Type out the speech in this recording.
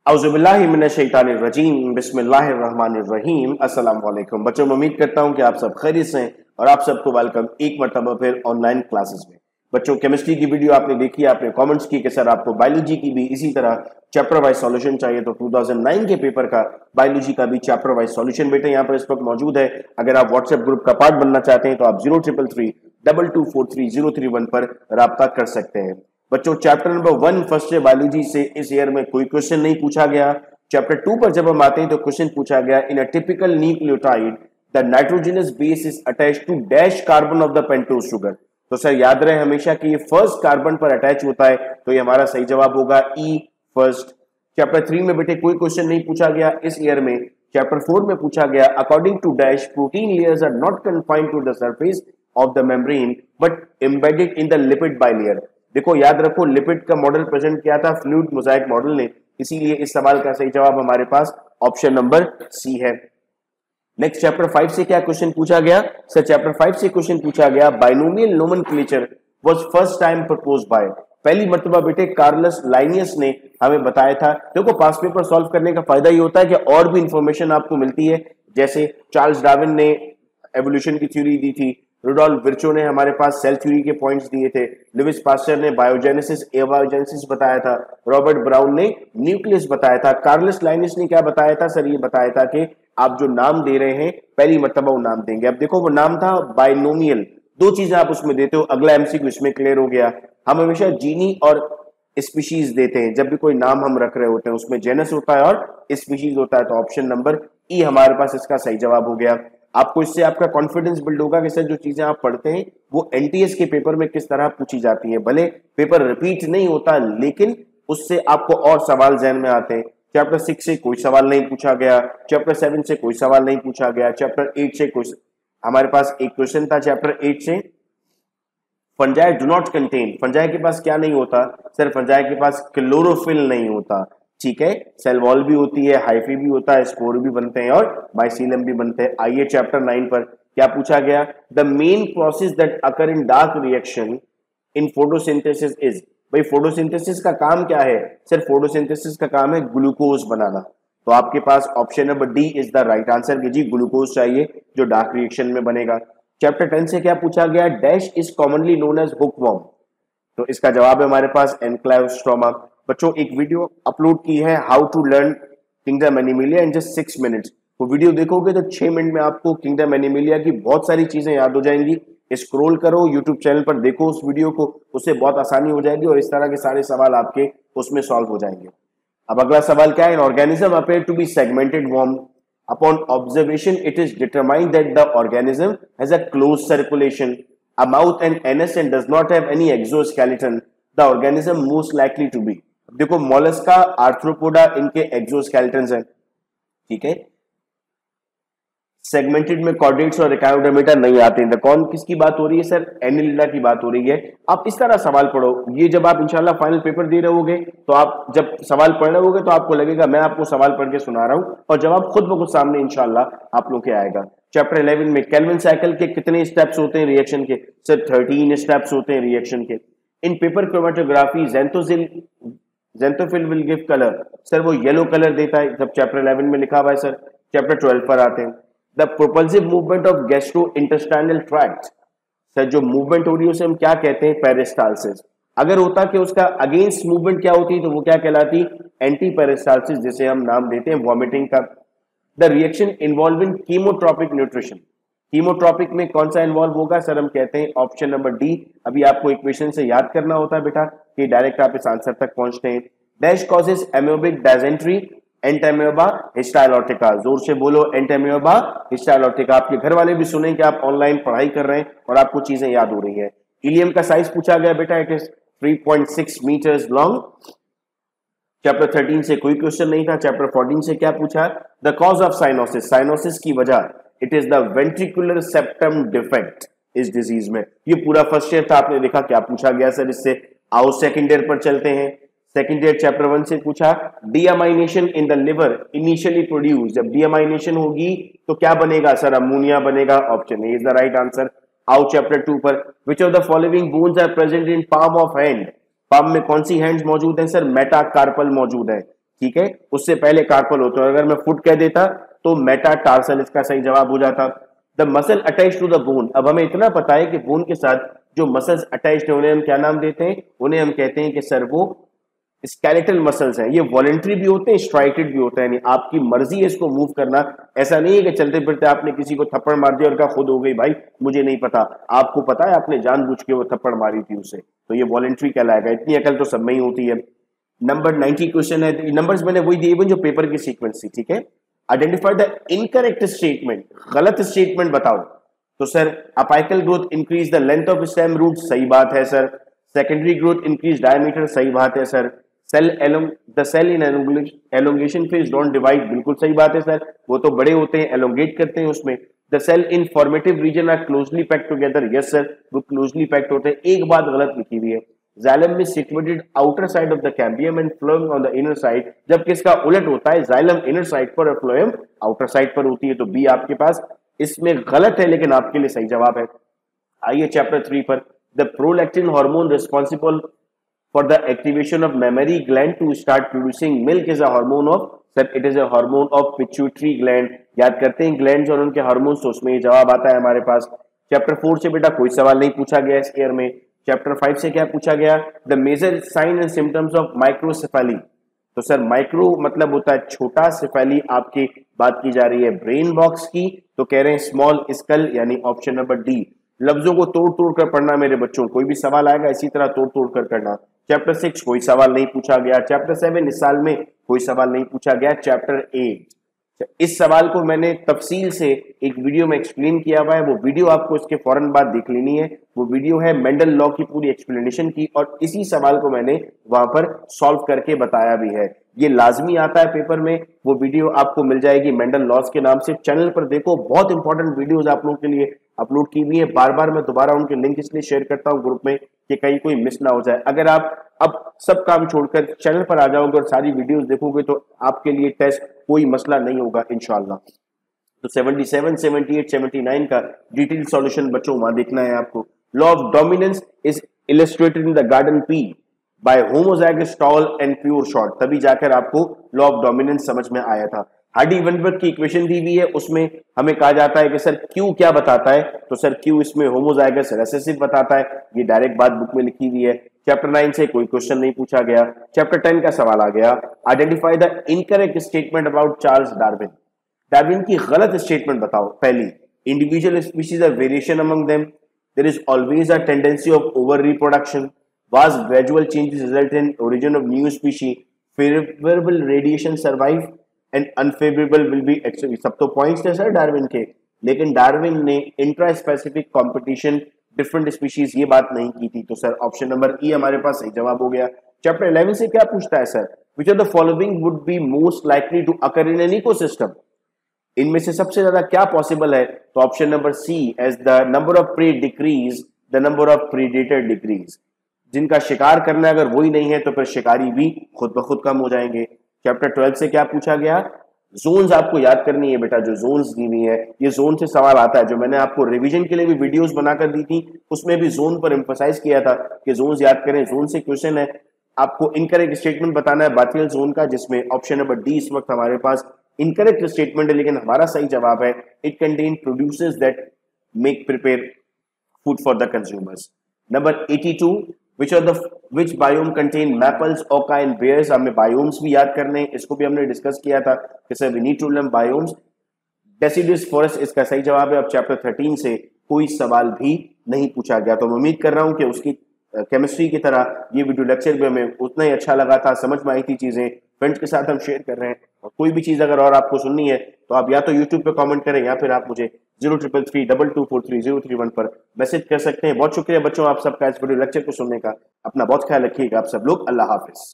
औज़ुबिल्लाहिमिनश्शैतानिर्रजीम बिस्मिल्लाहिर्रहमानिर्रहीम। अस्सलाम वालेकुम बच्चों, मैं उम्मीद करता हूं कि आप सब खैरियत से हैं और आप सबको वेलकम एक मरतबा फिर ऑनलाइन क्लासेस में। बच्चों, केमिस्ट्री की वीडियो आपने देखी, आपने कमेंट्स की कि सर आपको बायोलॉजी की भी इसी तरह चैप्टर वाइज सॉल्यूशन चाहिए, तो 2009 के पेपर का बायोलॉजी का भी चैप्टर वाइज सॉल्यूशन बेटे यहाँ पर इस वक्त मौजूद है। अगर आप व्हाट्सएप ग्रुप का पार्ट बनना चाहते हैं तो आप 033322433031 पर राब्ता कर सकते हैं। बच्चों, chapter number 1 first year biology से इस ईयर में कोई क्वेश्चन नहीं पूछा गया। चैप्टर 2 पर जब हम आते हैं तो क्वेश्चन पूछा गया, in a typical nucleotide the nitrogenous base is attached to dash carbon of the pentose sugar. तो सर याद रहे हमेशा कि ये फर्स्ट कार्बन पर अटैच होता है, तो ये हमारा सही जवाब होगा ई फर्स्ट। चैप्टर 3 में बेटे कोई क्वेश्चन नहीं पूछा गया इस ईयर में। चैप्टर 4 में पूछा गया, according to dash protein layers are not confined to the surface of the membrane but embedded in the lipid bilayer. देखो याद रखो, लिपिड का मॉडल प्रेजेंट किया था फ्लूइड मोजाइक मॉडल ने, इसीलिए इस सवाल का सही जवाब हमारे पास ऑप्शन नंबर सी है। नेक्स्ट चैप्टर 5 से क्या क्वेश्चन पूछा गया? सर चैप्टर 5 से क्वेश्चन पूछा गया, binomial nomenclature was first time proposed by. पहली मर्तबा बेटे कार्लस लाइनियस ने हमें बताया था। देखो पास पेपर सॉल्व करने का फायदा ये होता है कि और भी इंफॉर्मेशन आपको मिलती है, जैसे चार्ल्स डार्विन ने एवोल्यूशन की थ्योरी दी थी, रुडोल्फ विर्चो ने हमारे पास सेल थ्योरी के पॉइंट्स दिए थे, लुइस पास्चर ने बायोजेनेसिस एबायोजेनेसिस बताया था, रॉबर्ट ब्राउन ने न्यूक्लियस बताया था। कार्लस लाइनियस ने क्या बताया था? सर ये बताया था कि आप जो नाम दे रहे हैं पहली मर्तबा वो नाम देंगे। अब देखो वो नाम था बाइनोमियल, दो चीजें आप उसमें देते हो। अगला एमसीक्यू इसमें क्लियर हो गया। हम हमेशा जीनी और स्पीशीज देते हैं जब भी कोई नाम हम रख रहे होते हैं, उसमें जेनस होता है और स्पीशीज होता है, तो ऑप्शन नंबर ई हमारे पास इसका सही जवाब हो गया। आपको इससे आपका कॉन्फिडेंस बिल्ड होगा कि सर जो चीजें आप पढ़ते हैं वो एनटीएस के पेपर में किस तरह पूछी जाती है। भले पेपर रिपीट नहीं होता लेकिन उससे आपको और सवाल जहन में आते हैं। चैप्टर 6 से कोई सवाल नहीं पूछा गया, चैप्टर 7 से कोई सवाल नहीं पूछा गया, चैप्टर 8 से कोई, हमारे पास एक क्वेश्चन था चैप्टर 8 से, fungi do not contain. Fungi के पास क्या नहीं होता? सर फंजाई के पास क्लोरोफिल नहीं होता, ठीक है। सेल वॉल भी होती है, हाइफी भी होता है, स्पोर भी बनते हैं और माइसीलियम भी बनते हैं। आइए चैप्टर 9 पर क्या पूछा गया, the main process that occur in dark reaction in photosynthesis is. भाई फोटोसिंथेसिस का काम क्या है? सर फोटोसिंथेसिस का काम है ग्लूकोज बनाना, तो आपके पास option number D is the right answer कि जी ग्लूकोज चाहिए जो डार्क रिएक्शन में बनेगा। चैप्टर 10 से क्या पूछा गया, dash is commonly known as hookworm, तो इसका जवाब है हमारे पास एनक्लेवस्ट्रोमा। बच्चों एक वीडियो अपलोड की है, how to learn kingdom animalia in just 6 minutes. वो वीडियो देखोगे तो 6 मिनट में आपको किंगडम एनिमिलिया की बहुत सारी चीजें याद हो जाएंगी। स्क्रॉल करो यूट्यूब चैनल पर, देखो उस वीडियो को, उससे बहुत आसानी हो जाएगी और इस तरह के सारे सवाल आपके उसमें सॉल्व हो जाएंगे। अब अगला सवाल क्या है, organism appear to be segmented worm, upon observation it is determined that the organism has a closed circulation, a mouth and anus and does not have any exoskeleton, the organism most likely to be। देखो Mollusca, arthropoda, इनके exoskeletons हैं, ठीक है। Segmented में chordates और एकायोडर्मेटा नहीं आते हैं। कौन किसकी बात हो रही है? सर एनिलिडा की बात हो रही है। आप इस तरह सवाल पढ़ो, ये जब आप इंशाल्लाह फाइनल पेपर दे रहे होगे तो आप जब सवाल पढ़ रहे होगे तो आपको लगेगा मैं आपको सवाल पढ़ के सुना रहा हूं और जवाब खुद ब खुद सामने इंशाल्लाह आप लोग के आएगा। चैप्टर 11 में केल्विन साइकिल के कितने स्टेप्स होते हैं रिएक्शन के? सर 13 स्टेप्स होते हैं रिएक्शन के। इन paper chromatography xanthophyll will give colour, sir वो येलो कलर देता है, जब चैप्टर 11 में लिखा हुआ है। सर चैप्टर 12 पर आते हैं, the propulsive movement of gastrointestinal tract, sir जो मूवमेंट हो रही है उसे हम क्या कहते हैं? पेरिस्टाल्सिस। अगर होता कि उसका अगेंस्ट मूवमेंट क्या होती तो वो क्या कहलाती? एंटी पेरिस्टाल्सिस, जिसे हम नाम देते हैं वॉमिटिंग का। The reaction involve in chemotrophic nutrition, chemotrophic में कौन सा इन्वॉल्व होगा? सर हम कहते हैं ऑप्शन नंबर डी। अभी आपको इक्वेशन से याद करना होता है बेटा कि डायरेक्ट आप इस आंसर तक पहुंचते हैं। डैश कॉजेस एमियोबिक डायजेंट्री, एंटेमियोबा हिस्टाइलोटिका, जोर से बोलो एंटेमियोबा हिस्टाइलोटिका। आपके घर वाले भी सुने कि आप ऑनलाइन पढ़ाई कर रहे हैं और आपको चीजें याद हो रही है। इलियम का साइज पूछा गया बेटा, it is 3.6 metres long. Chapter 13 से कोई क्वेश्चन नहीं था। चैप्टर 14 से क्या पूछा, the cause of cyanosis, cyanosis की वजह, it is the ventricular septum defect इस डिजीज में। ये पूरा फर्स्ट ईयर था, आपने देखा क्या पूछा गया सर इससे। आओ सेकंड ईयर पर चलते हैं। सेकंड ईयर चैप्टर 1 से पूछा, deamination in the liver initially produce, जब डीअमाइनेशन होगी तो क्या बनेगा? सर अमोनिया बनेगा, option A is the right answer. आओ चैप्टर 2 पर, which of the following bones are present in palm of hand, palm में कौन सी हैंड्स मौजूद है? सर मेटाकार्पल मौजूद है, ठीक है, उससे पहले कार्पल होता है। अगर मैं फुट कह देता तो मेटाटार्सल इसका सही जवाब हो जाता। The muscle attach to the bone, अब हमें इतना पता है कि बोन के साथ जो मसल्स अटैच्ड है उन्हें हम क्या नाम देते हैं, उन्हें हम कहते हैं कि सर वो स्केलेटल मसल्स हैं। ये वॉलेंट्री भी होते हैं, स्ट्राइटेड भी होते हैं, यानी आपकी मर्जी है इसको मूव करना। ऐसा नहीं है कि चलते फिरते आपने किसी को थप्पड़ मार दिया और कहा खुद हो गई भाई मुझे नहीं पता, आपको पता है आपने जानबूझ के वो थप्पड़ मारी थी उसे, तो ये वॉलेंट्री कहलाएगा। इतनी अकल तो सब में ही होती है। नंबर 90 क्वेश्चन है, नंबर्स मैंने वही दिए जो पेपर की सीक्वेंस थी, ठीक है। आइडेंटिफाई द इनकरेक्ट स्टेटमेंट, गलत स्टेटमेंट बताओ। तो sir apical growth increase the length of stem root, सही बात है sir. Secondary growth increase diameter, सही बात है sir. The cell in elongation phase don't divide, बिल्कुल सही बात है सर, वो तो बड़े होते हैं, एलोंगेट करते हैं उसमें। The cell in formative region are closely packed together, yes sir, वो क्लोजली पैक्ड होते हैं। एक बात गलत लिखी हुई है, xylem is situated outer side of the cambium and phloem on the inner side, जबकि इसका उलट होता है, xylem inner side पर और phloem outer side पर होती है। तो बी आपके पास इसमें गलत है, लेकिन आपके लिए सही जवाब है। आइए चैप्टर 3 पर। The prolactin hormone responsible for the activation of memory gland to start producing milk is a hormone of, sir it is a hormone of pituitary gland. याद करते हैं ग्लैंड्स और उनके हार्मोन्स, तो उसमें जवाब आता है हमारे पास। चैप्टर 4 से बेटा कोई सवाल नहीं पूछा गया इस ईयर में। चैप्टर 5 से क्या पूछा गया, the major sign and symptoms of microcephaly. तो सर माइक्रो मतलब होता है छोटा, सेफेली आपकी बात की जा रही है ब्रेन बॉक्स की, तो कह रहे हैं स्मॉल स्कल, यानी ऑप्शन नंबर डी। लफ्जों को तोड़ तोड़ कर पढ़ना मेरे बच्चों, कोई भी सवाल आएगा इसी तरह तोड़ तोड़ कर करना। चैप्टर 6 कोई सवाल नहीं पूछा गया। चैप्टर 7 इस साल में कोई सवाल नहीं पूछा गया। चैप्टर 8 इस सवाल को मैंने तफसील से एक वीडियो में एक्सप्लेन किया हुआ है, वो वीडियो आपको इसके फौरन बाद देख लेनी है। वो वीडियो है मेंडल लॉ की पूरी एक्सप्लेनेशन की, और इसी सवाल को मैंने वहां पर सॉल्व करके बताया भी है। ये लाजमी आता है पेपर में, वो वीडियो आपको मिल जाएगी मेंडल लॉज के नाम से। चैनल पर देखो, बहुत इंपॉर्टेंट वीडियोज आप लोगों के लिए अपलोड की हुई है। बार बार मैं दोबारा उनके लिंक इसलिए शेयर करता हूँ ग्रुप में कि कहीं कोई मिस ना हो जाए। अगर आप अब सब काम छोड़कर चैनल पर आ जाओगे और सारी वीडियोस देखोगे तो आपके लिए टेस्ट कोई मसला नहीं होगा इंशाल्लाह। तो 77, 78, 79 का डिटेल सॉल्यूशन बच्चों वहां देखना है आपको। Law of dominance is illustrated in the garden pea by homozygous tall and pure short, तभी जाकर आपको लॉ ऑफ डोमिनेंस समझ में आया था। हार्डी वेनबर्ग की इक्वेशन दी हुई है, उसमें हमें कहा जाता है कि सर क्यू क्या बताता है, तो सर क्यू इसमें होमोजाइगस रिसेसिव बताता है। ये डायरेक्ट बात बुक में लिखी हुई है। चैप्टर 9 से कोई क्वेश्चन नहीं पूछा गया। चैप्टर 10 का सवाल आ गया, identify the incorrect statement about Charles Darwin. Darwin की गलत स्टेटमेंट बताओ। पहली, individual species are variation among them, there is always a tendency of over reproduction, was gradual changes result in origin of new species, favourable radiation survive and unfavourable will be actually. सब तो points थे sir Darwin के, लेकिन Darwin ने intra specific competition different species ये बात नहीं की थी। तो सर ऑप्शन नंबर ई हमारे पास सही जवाब हो गया। चैप्टर 11 से क्या पूछता है sir, which of the following would be most likely to occur in an ecosystem, इनमें से सबसे ज्यादा क्या पॉसिबल है, तो option number C, as the number of prey decrease the number of predator decrease. जिनका शिकार करना है अगर वही नहीं है तो फिर शिकारी भी खुद ब खुद कम हो जाएंगे। चैप्टर 12 से क्या पूछा गया, जोन्स आपको याद करनी है बेटा, जो जोन्स दी हुई है ये जोन से सवाल आता है। जो मैंने आपको रिवीजन के लिए भी वीडियोस बनाकर दी थी उसमें भी जोन पर एम्फसाइज किया था कि जोन्स याद करें। जोन से क्वेश्चन है, आपको इनकरेक्ट स्टेटमेंट बताना है बाथियल जोन का, जिसमें ऑप्शन नंबर डी इस वक्त हमारे पास इनकरेक्ट स्टेटमेंट है, लेकिन हमारा सही जवाब है it contain produces that make prepare food for the consumers. Number 82, which biome contain mammals, orca and bears। हमें बायोम्स भी याद करने हैं, इसको भी हमने डिस्कस किया था कि sir we need to learn biomes. Deciduous forest इसका सही जवाब है। अब चैप्टर 13 से कोई सवाल भी नहीं पूछा गया, तो मैं उम्मीद कर रहा हूं कि उसकी केमिस्ट्री की तरह ये वीडियो लेक्चर भी हमें उतना ही अच्छा लगा था, समझ में आई थी चीजें, फ्रेंड्स के साथ हम शेयर कर रहे हैं। और कोई भी चीज अगर और आपको सुननी है तो आप या तो यूट्यूब पे कमेंट करें या फिर आप मुझे 033322433031 पर मैसेज कर सकते हैं। बहुत शुक्रिया बच्चों आप सबका इस वीडियो लेक्चर को सुनने का। अपना बहुत ख्याल रखिएगा आप सब लोग। अल्लाह हाफिज।